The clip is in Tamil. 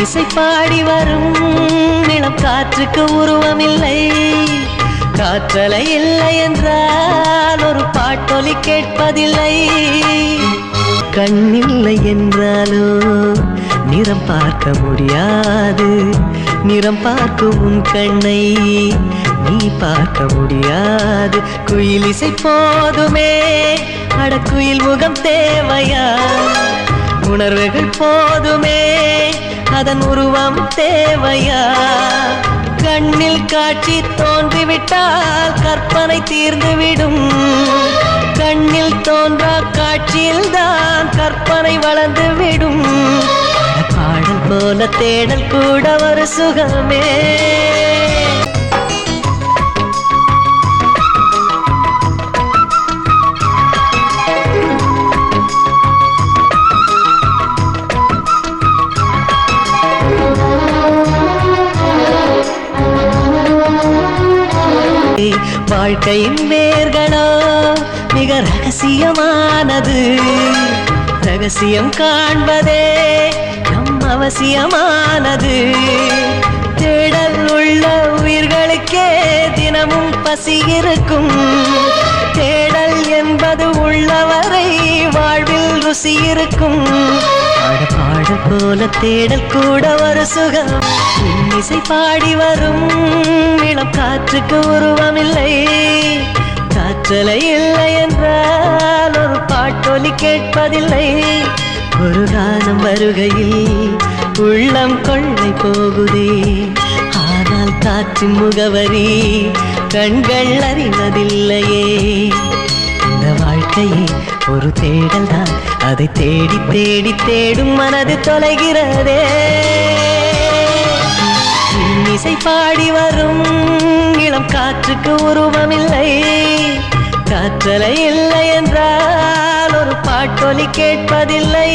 இசை பாடி வரும் இளம் காற்றுக்கு உருவமில்லை. காற்றலை இல்லை என்றால் ஒரு பாட்டொலி கேட்பதில்லை. கண்ணில்லை என்றாலோ நிறம் பார்க்க முடியாது. நிறம் பார்க்கும் உன் கண்ணை நீ பார்க்க முடியாது. குயில் இசை போதுமே, அடக்குயில் முகம் தேவையா? உணர்வுகள் போதுமே, அதன் உருவம் தேவையா? கண்ணில் காட்சி தோன்றிவிட்டால் கற்பனை தீர்ந்துவிடும். கண்ணில் தோன்றா காட்சியில் தான் கற்பனை வளர்ந்துவிடும். பாடல் போல தேடல் கூட ஒரு சுகமே. வாழ்க்கையின் வேர்களோ மிக ரகசியமானது. ரகசியம் காண்பதே நம் அவசியமானது. தேடல் உள்ள உயிர்களுக்கே தினமும் பசி இருக்கும். தேடல் என்பது உள்ளவரை வாழ்வில் ருசி இருக்கும். பாடல் போல தேடல் கூட ஒரு சுகம். இசை பாடி வரும் இளம் காற்றுக்கு உருவமில்லை. காற்றலை இல்லை என்றால் ஒரு பாட்டொலி கேட்பதில்லை. ஒரு காலம் வருகையில் உள்ளம் கொள்ளை போகுதே. ஆனால் காற்றின் முகவரி கண்கள் அறிவதில்லையே. இந்த வாழ்க்கையே ஒரு தேடல் தான், அதை தேடி தேடி தேடும் மனது தொலைகிறதே. இசை பாடி வரும் இளம் காற்றுக்கு உருவமில்லை. காற்றலை இல்லை என்றால் ஒரு பாட்டொலி கேட்பதில்லை.